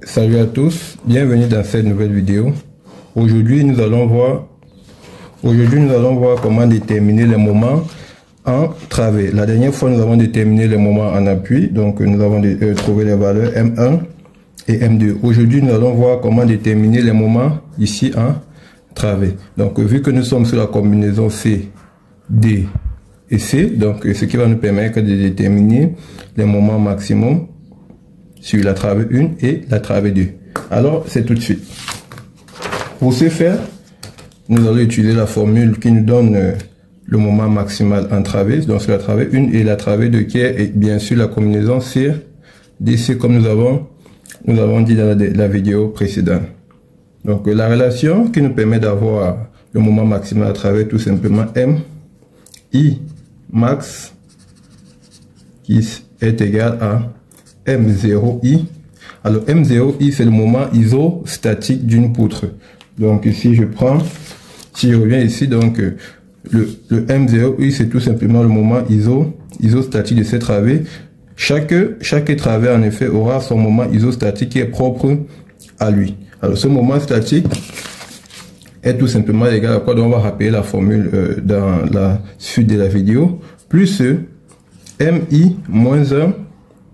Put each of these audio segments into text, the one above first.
Salut à tous, bienvenue dans cette nouvelle vidéo. Aujourd'hui nous allons voir comment déterminer les moments en travée. La dernière fois nous avons déterminé les moments en appui, donc nous avons trouvé les valeurs M1 et M2. Aujourd'hui nous allons voir comment déterminer les moments ici en travée. Donc vu que nous sommes sur la combinaison C, D et C, donc ce qui va nous permettre de déterminer les moments maximum sur la travée 1 et la travée 2. Alors, c'est tout de suite. Pour ce faire, nous allons utiliser la formule qui nous donne le moment maximal en travée, donc sur la travée 1 et la travée 2 qui est bien sûr la combinaison C, DC comme nous avons dit dans la vidéo précédente. Donc, la relation qui nous permet d'avoir le moment maximal à travers tout simplement M, I max qui est égal à M0I. Alors M0I c'est le moment isostatique d'une poutre. Donc ici si je reviens ici, donc le M0I c'est tout simplement le moment isostatique de cette travée. Chaque travée en effet aura son moment isostatique qui est propre à lui. Alors ce moment statique est tout simplement égal à quoi? Donc on va rappeler la formule dans la suite de la vidéo. Plus MI moins 1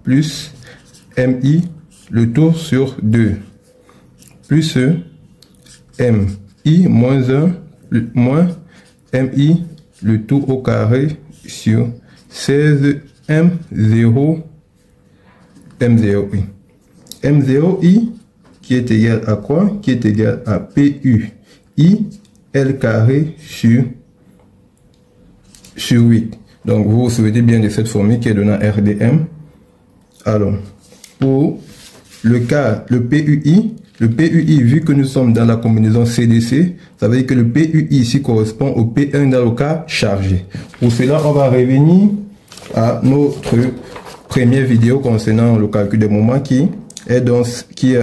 plus MI le tour sur 2 plus MI moins 1 moins MI le tour au carré sur 16 M0 M0I. M0I qui est égal à quoi? Qui est égal à PU I L carré sur 8. Donc vous vous souvenez bien de cette formule qui est donnée à RDM. Alors, pour le cas, le PUI, vu que nous sommes dans la combinaison CDC, ça veut dire que le PUI ici correspond au P1 dans le cas chargé. Pour cela, on va revenir à notre première vidéo concernant le calcul des moments qui a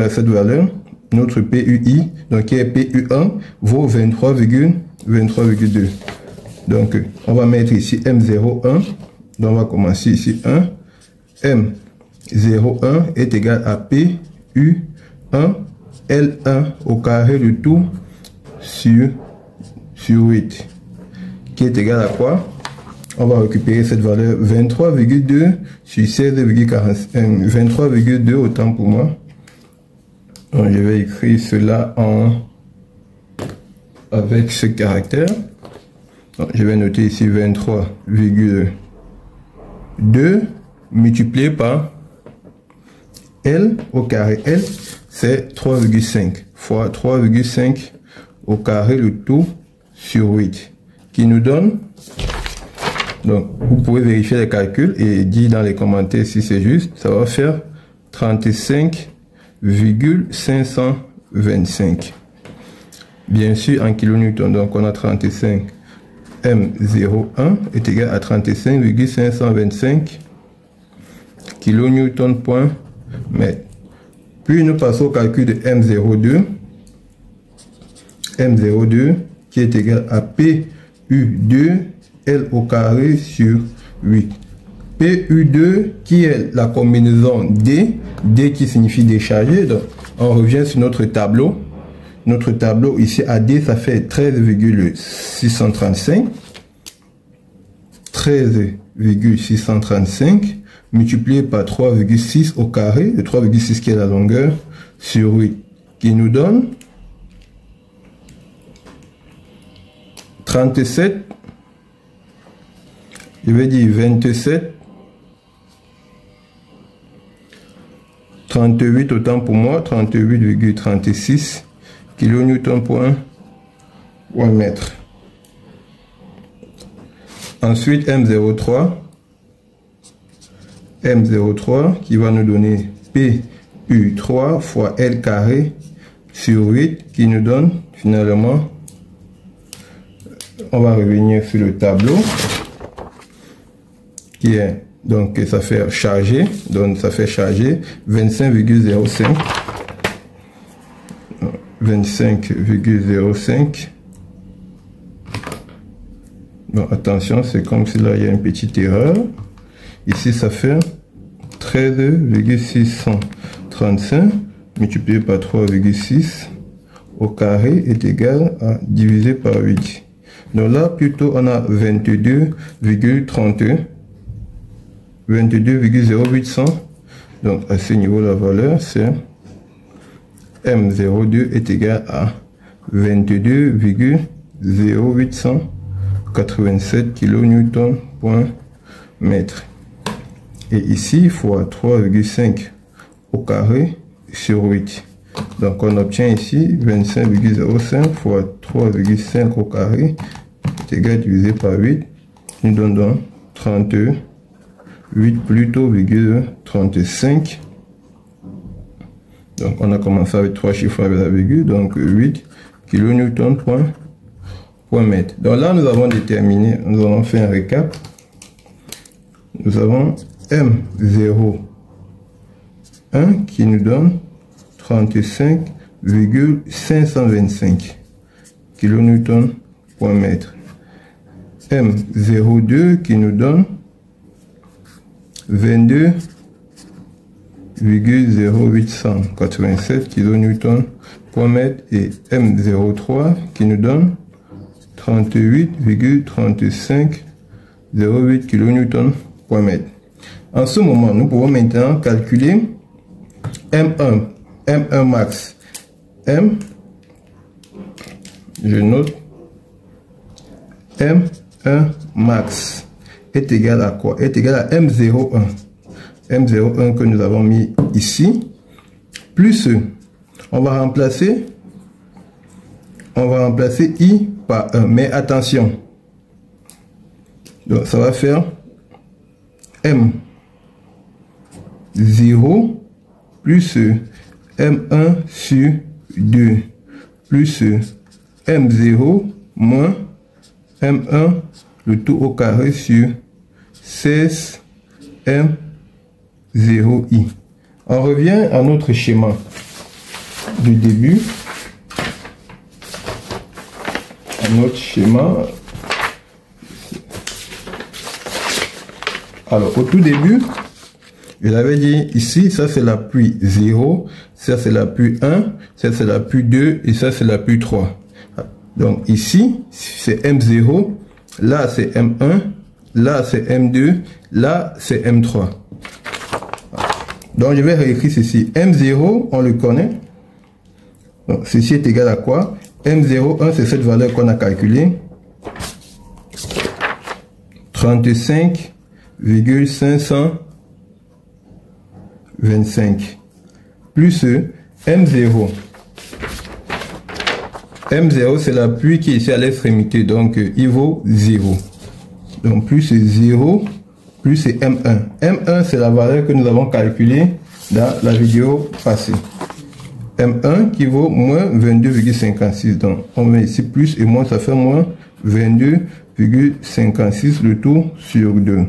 cette valeur, notre PUI, donc qui est PU1, vaut 23,2. Donc, on va mettre ici M01, donc on va commencer ici 1, M01 est égal à PU1 L1 au carré de tout sur 8, qui est égal à quoi? On va récupérer cette valeur 23,2 sur 16,45, 23,2 autant pour moi. Donc, je vais écrire cela avec ce caractère. Donc, je vais noter ici 23,2 multiplié par L au carré. L, c'est 3,5 fois 3,5 au carré le tout sur 8, qui nous donne, donc vous pouvez vérifier les calculs et dire dans les commentaires si c'est juste, ça va faire 35,525. Bien sûr en kilonewton, donc on a 35 M01 est égal à 35,525 kilonewton point mètre. Puis nous passons au calcul de M02. M02 qui est égal à PU2 L au carré sur 8. PU2 qui est la combinaison D qui signifie déchargé. Donc on revient sur notre tableau. Notre tableau ici à D ça fait 13,635. 13,635 multiplié par 3,6 au carré, de 3,6 qui est la longueur, sur 8, qui nous donne 37, je vais dire 27, 38 autant pour moi, 38,36 kilonewton point mètre. Ensuite M03 qui va nous donner PU3 fois L carré sur 8 qui nous donne finalement, on va revenir sur le tableau qui est donc ça fait charger, donc ça fait charger 25,05 25,05. Bon, attention, c'est comme si là il y a une petite erreur. Ici ça fait 13,635 multiplié par 3,6 au carré est égal à divisé par 8. Donc là, plutôt, on a 22,0800. Donc à ce niveau, la valeur, c'est M02 est égal à 22,0887 kN/mètre. Et ici, fois 3,5 au carré sur 8. Donc on obtient ici 25,05 fois 3,5 au carré est égal divisé par 8. Nous donne donc 38 plutôt, 35. Donc on a commencé avec 3 chiffres avec la virgule, donc 8 kN/mètre. Donc là nous avons déterminé, nous allons faire un récap. Nous avons M01 qui nous donne 35,525 kN/mètre. M02 qui nous donne 22,0887 kN/mètre et M03 qui nous donne 38,3508 kN/mètre. En ce moment, nous pouvons maintenant calculer M1 max. Je note M1 max est égal à quoi? Est égal à M01. M01 que nous avons mis ici, plus on va remplacer I par 1. Mais attention, donc ça va faire M0 plus M1 sur 2 plus M0 moins M1 le tout au carré sur 16 M0i. On revient à notre schéma du début. À notre schéma. Alors, au tout début, je l'avais dit ici, ça c'est la pluie 0, ça c'est la pluie 1, ça c'est la pluie 2 et ça c'est la pluie 3. Donc ici, c'est M0, là c'est M1, là c'est M2, là c'est M3. Donc je vais réécrire ceci. M0, on le connaît. Donc ceci est égal à quoi? M01, c'est cette valeur qu'on a calculée. 35,525 plus M0. M0 c'est la pluie qui est ici à l'extrémité, donc il vaut 0. Donc plus 0 plus M1. M1 c'est la valeur que nous avons calculée dans la vidéo passée. M1 qui vaut moins 22,56. Donc on met ici plus et moins, ça fait moins 22,56 le tout sur 2.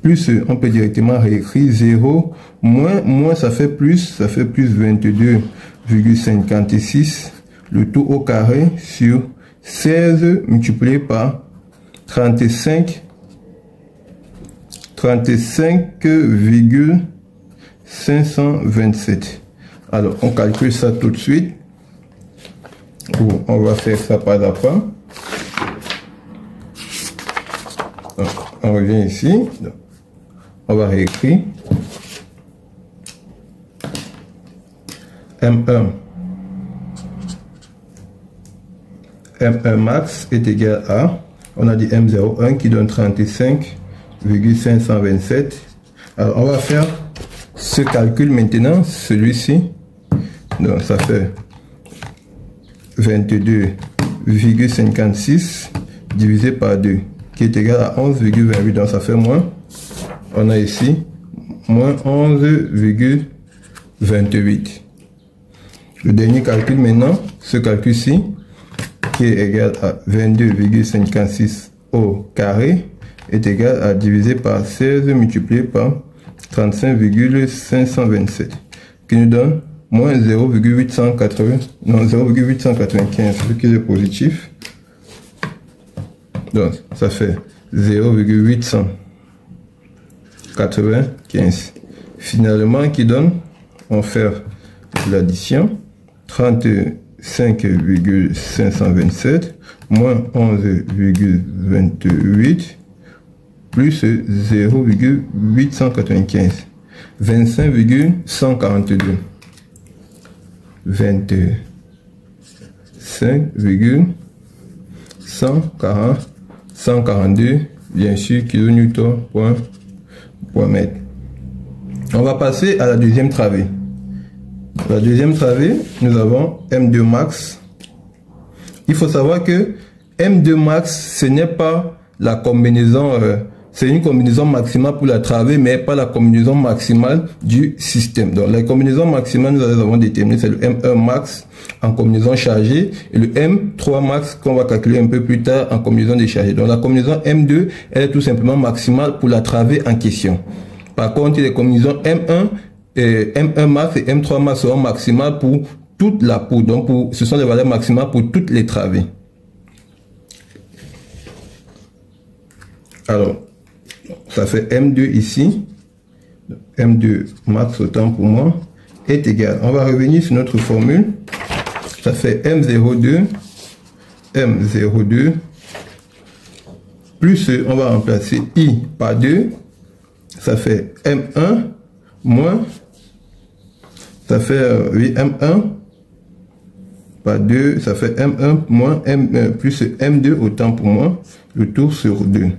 Plus on peut directement réécrire 0 moins ça fait plus 22,56 le tout au carré sur 16 multiplié par 35,527. Alors on calcule ça tout de suite. On va faire ça pas à pas. Donc, on revient ici. Donc, on va réécrire M1 max est égal à, on a dit M01 qui donne 35,527. Alors on va faire ce calcul maintenant, celui-ci. Donc ça fait 22,56 divisé par 2 qui est égal à 11,28. Donc ça fait moins. On a ici moins 11,28. Le dernier calcul maintenant, ce calcul-ci, qui est égal à 22,56 au carré, est égal à diviser par 16 multiplié par 35,527, qui nous donne moins 0,895, ce qui est positif. Donc, ça fait 0,895. Finalement, qui donne, on fait l'addition. 35,527 moins 11,28 plus 0,895. 25,142. 25,142, bien sûr, kilonewton point mètre. On va passer à la deuxième travée. La deuxième travée, nous avons M2 max. Il faut savoir que M2 max, ce n'est pas la combinaison, c'est une combinaison maximale pour la travée, mais pas la combinaison maximale du système. Donc la combinaison maximale, nous avons déterminé, c'est le M1 max en combinaison chargée et le M3 max qu'on va calculer un peu plus tard en combinaison déchargée. Donc la combinaison M2, elle est tout simplement maximale pour la travée en question. Par contre, les combinaisons M1 et M1 max et M3 max seront maximales pour toute la poudre. Donc ce sont les valeurs maximales pour toutes les travées. Alors, ça fait M2 ici. M2 max autant pour moi est égal. On va revenir sur notre formule. Ça fait M02 plus on va remplacer I par 2. Ça fait M1 moins, ça fait M1 par 2, ça fait M1 moins plus M2 autant pour moi, le tout sur 2.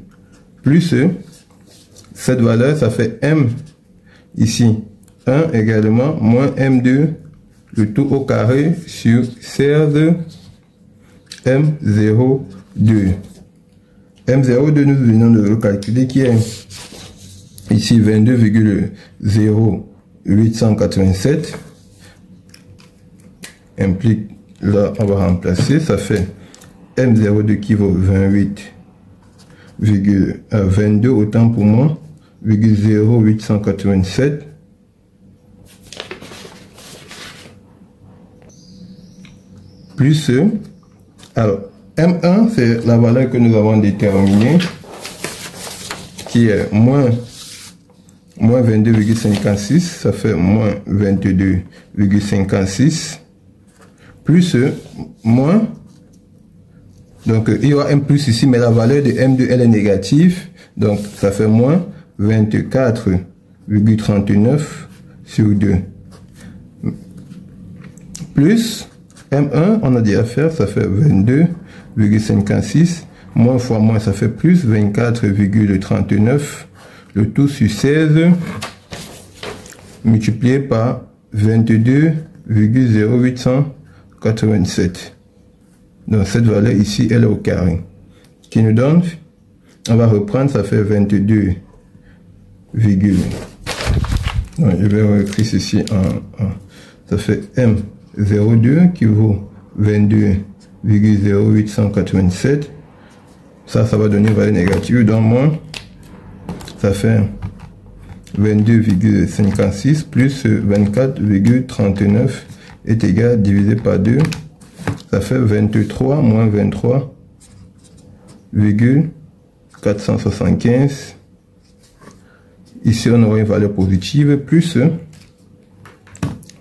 Plus cette valeur, ça fait M ici 1 également moins M2, le tout au carré sur 16 M02. M02, nous venons de le calculer, qui est ici 22,0887. Implique, là on va remplacer, ça fait M02 qui vaut 28,22 autant pour moi, 0,887. Plus, alors M1 c'est la valeur que nous avons déterminée, qui est moins 22,56, ça fait moins 22,56, plus moins, donc il y aura un plus ici, mais la valeur de M2 elle est négative, donc ça fait moins 24,39 sur 2, plus M1, on a dit à faire, ça fait 22,56, moins fois moins, ça fait plus 24,39, le tout sur 16 multiplié par 22,0887. Donc cette valeur ici, elle est au carré. Qui nous donne, on va reprendre, ça fait 22, non, je vais écrire ceci ça fait M02 qui vaut 22,0887. Ça va donner une valeur négative, donc moins, ça fait 22,56 plus 24,39 est égal, divisé par 2, ça fait 23 moins 23,475. Ici on aura une valeur positive, plus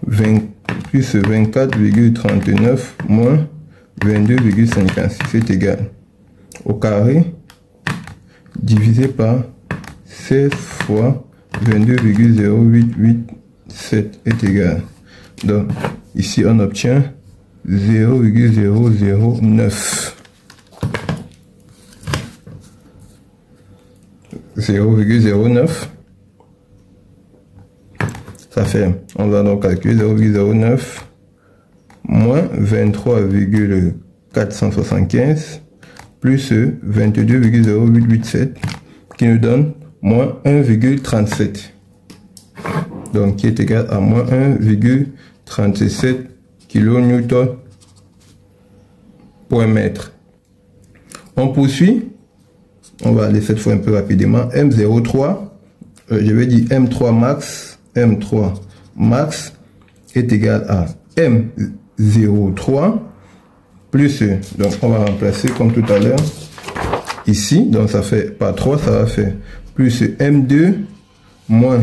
24,39 moins 22,56 est égal au carré divisé par 16 fois 22,0887 est égal. Donc ici on obtient 0,009. 0,09. Ça fait, on va donc calculer 0,09 moins 23,475 plus 22,0887 qui nous donne moins 1,37. Donc qui est égal à moins 1,37 kN point mètre. On poursuit. On va aller cette fois un peu rapidement. M03, je vais dire M3 max. M3 max est égal à M03 plus, donc on va remplacer comme tout à l'heure ici, donc ça fait par 3, ça va faire plus M2 moins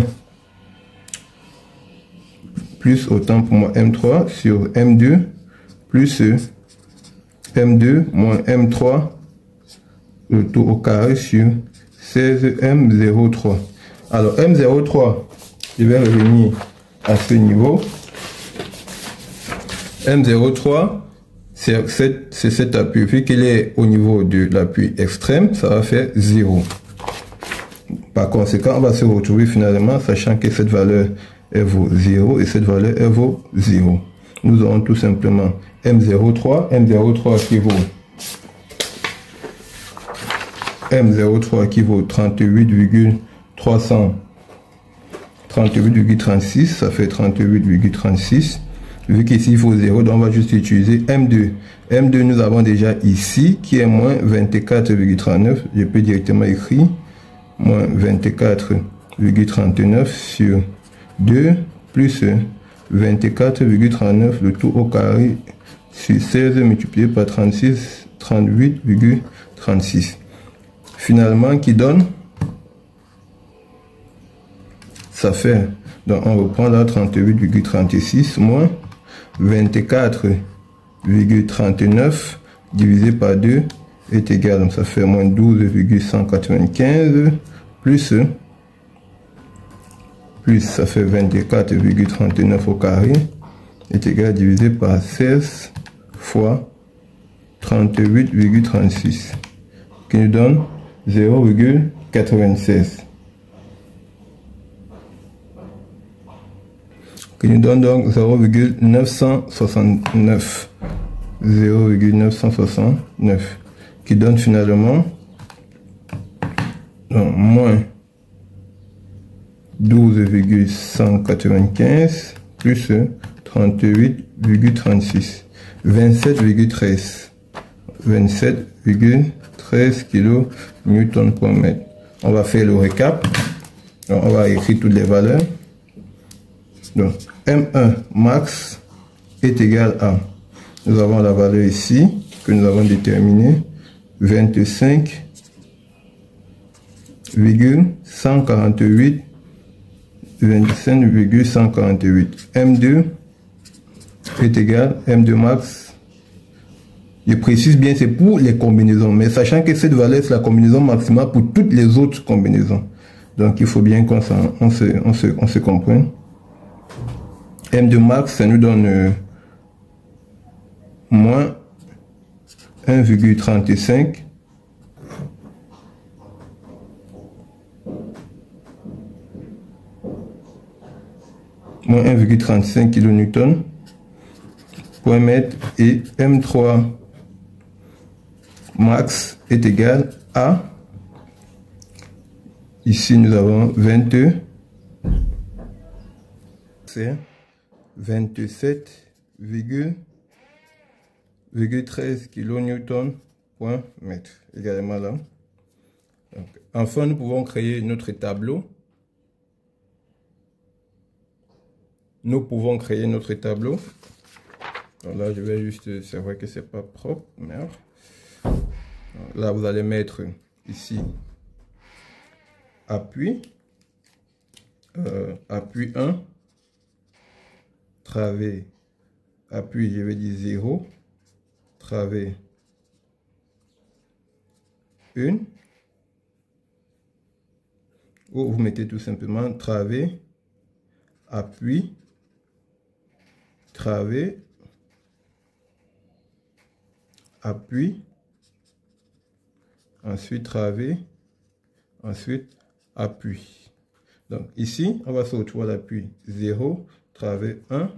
plus autant pour moi M3 sur M2 plus M2 moins M3 le tout au carré sur 16M03. Alors M03, je vais revenir à ce niveau. M03, c'est cet appui. Vu qu'il est au niveau de l'appui extrême, ça va faire 0. Par conséquent, on va se retrouver finalement, sachant que cette valeur elle vaut 0 et cette valeur elle vaut 0. Nous aurons tout simplement M03 qui vaut 38,36, ça fait 38,36. Vu qu'ici il faut 0, donc on va juste utiliser M2. M2 nous avons déjà ici qui est moins 24,39. Je peux directement écrire moins 24,39 sur 2 plus 24,39 le tout au carré sur 16 multiplié par 36, 38,36. Finalement, qui donne, ça fait, donc on reprend là 38,36 moins 24,39 divisé par 2 est égal, donc ça fait moins 12,195 plus ça fait 24,39 au carré est égal divisé par 16 fois 38,36 qui nous donne 0,96 qui nous donne donc 0,969 qui donne finalement donc, moins 12,195 plus 38,36 27,13 kN par mètre. On va faire le récap. Donc, on va écrire toutes les valeurs. Donc M1 max est égal à, nous avons la valeur ici que nous avons déterminée, 25,148. M2 est égal, M2 max, je précise bien, c'est pour les combinaisons, mais sachant que cette valeur c'est la combinaison maximale pour toutes les autres combinaisons. Donc il faut bien qu'on se comprenne. M2 max, ça nous donne moins 1,35 moins 1,35 kN pour mètre et M3 max est égal à, ici nous avons 27,13 kN par mètre également là. Donc, enfin, nous pouvons créer notre tableau. Donc là, je vais juste, c'est vrai que c'est pas propre, merde. Donc là, vous allez mettre ici appui, appui 1, travée, appui, je vais dire 0, travée 1, ou vous mettez tout simplement travée, appui, travée, appui, ensuite travée, ensuite appui. Donc ici, on va se retrouver à l'appui 0, travée 1,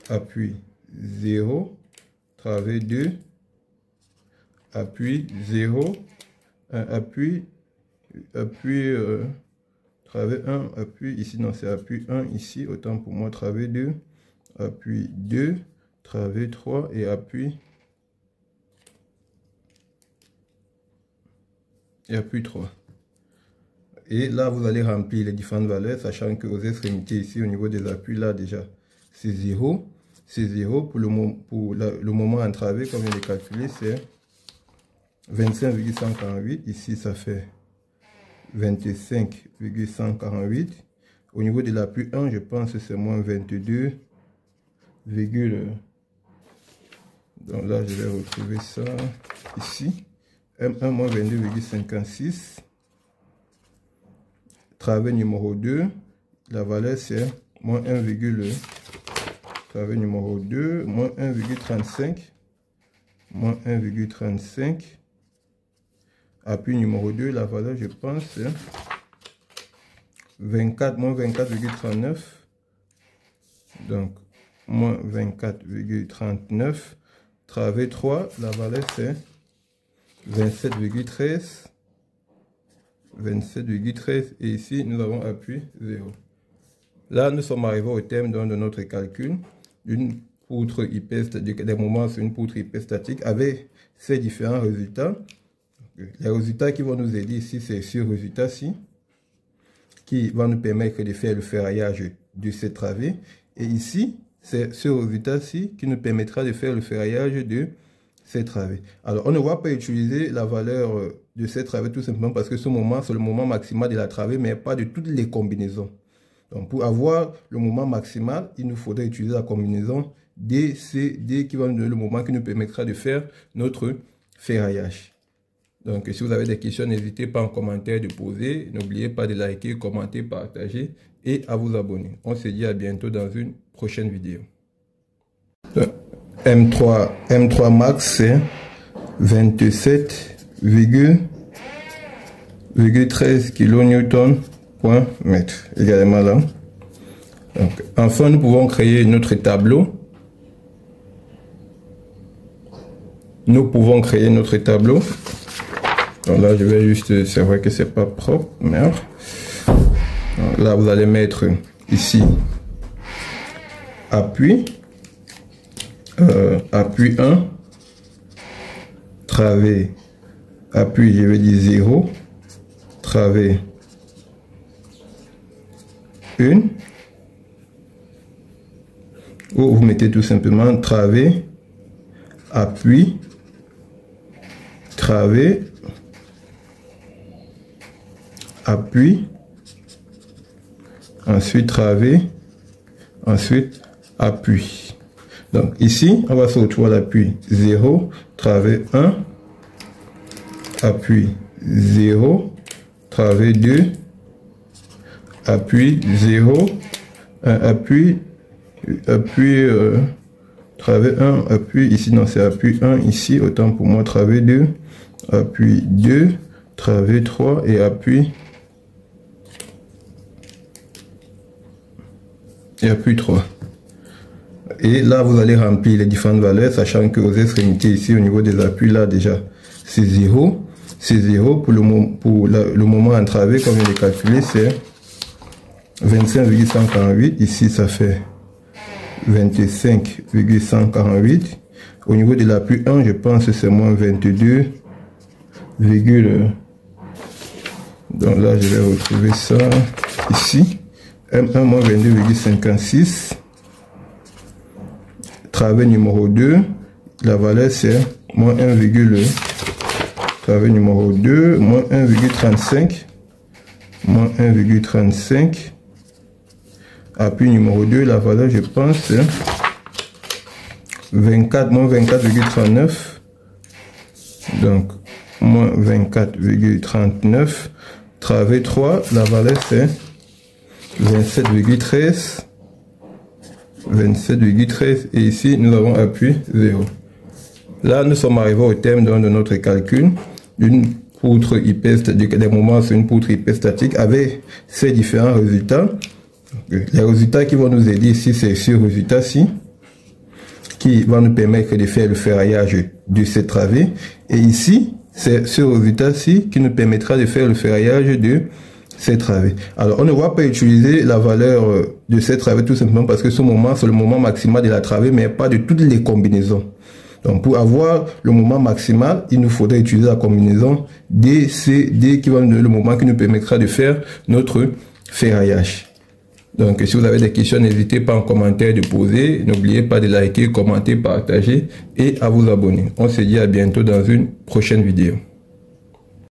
appui 0, travée 2, appui 0, appui, travée 1, appui, ici non c'est appui 1, ici, autant pour moi travée 2, appui 2, travée 3 et appui 3. Et là, vous allez remplir les différentes valeurs, sachant que aux extrémités ici, au niveau des appuis, là déjà, c'est 0. C'est 0 pour le moment entravé, comme je l'ai calculé, c'est 25,148. Ici, ça fait 25,148. Au niveau de l'appui 1, je pense que c'est moins 22, donc là, je vais retrouver ça ici. M1 moins 22,56. Travée numéro 2, la valeur c'est moins 1, travée numéro 2, moins 1,35. Moins 1,35. Appui numéro 2, la valeur, je pense, c'est 24, moins 24,39. Donc, moins 24,39. Travée 3, la valeur, c'est 27,13. 27,13. Et ici, nous avons appui 0. Là, nous sommes arrivés au terme de notre calcul d'une poutre hyperstatique, des moments sur une poutre hyperstatique avec ces différents résultats. Les résultats qui vont nous aider ici, c'est ce résultat-ci, qui va nous permettre de faire le ferraillage de cette travée. Et ici, c'est ce résultat-ci qui nous permettra de faire le ferraillage de cette travée. Alors, on ne va pas utiliser la valeur de cette travée tout simplement parce que ce moment, c'est le moment maximal de la travée, mais pas de toutes les combinaisons. Donc, pour avoir le moment maximal, il nous faudrait utiliser la combinaison D qui va nous donner le moment qui nous permettra de faire notre ferraillage. Donc, si vous avez des questions, n'hésitez pas en commentaire de poser. N'oubliez pas de liker, commenter, partager et à vous abonner. On se dit à bientôt dans une prochaine vidéo. M3 max, c'est 27,13 kN/m, également là. Donc, enfin, nous pouvons créer notre tableau. Nous pouvons créer notre tableau. Donc là, je vais juste, c'est vrai que c'est pas propre, merde. Donc là, vous allez mettre ici appui, appui 1, travée, appui, je vais dire 0, travée 1, ou vous mettez tout simplement travée, appui, travée, appui, ensuite travée, ensuite appui. Donc ici, on va se retrouver à l'appui 0, travée 1, appui 0, travée 2, appui 0, appui, travée 1, appui, ici non c'est appui 1, ici autant pour moi travée 2, appui 2, travée 3 et appui 3. Et là, vous allez remplir les différentes valeurs, sachant que aux extrémités ici, au niveau des appuis, là déjà, c'est 0. C'est 0 pour le moment en travée, comme je l'ai calculé, c'est 25,148. Ici, ça fait 25,148. Au niveau de l'appui 1, je pense que c'est moins 22, donc là, je vais retrouver ça ici. M1 moins 22,56. Travée numéro 2, la valeur c'est moins 1, travée numéro 2, moins 1,35. Moins 1,35. Appui numéro 2, la valeur je pense c'est 24, moins 24,39. Donc, moins 24,39. Travée 3, la valeur c'est 27,13. 27,13. Et ici, nous avons appui 0. Là, nous sommes arrivés au terme de notre calcul d'une poutre hyperstatique, des moments sur une poutre hyperstatique avec ces différents résultats. Les résultats qui vont nous aider ici, c'est ce résultat-ci qui va nous permettre de faire le ferraillage de cette travée. Et ici, c'est ce résultat-ci qui nous permettra de faire le ferraillage de cette travée. Alors, on ne va pas utiliser la valeur de cette travée tout simplement parce que ce moment, c'est le moment maximal de la travée, mais pas de toutes les combinaisons. Donc, pour avoir le moment maximal, il nous faudrait utiliser la combinaison D qui va nous donner le moment qui nous permettra de faire notre ferraillage. Donc, si vous avez des questions, n'hésitez pas en commentaire de poser. N'oubliez pas de liker, commenter, partager et à vous abonner. On se dit à bientôt dans une prochaine vidéo.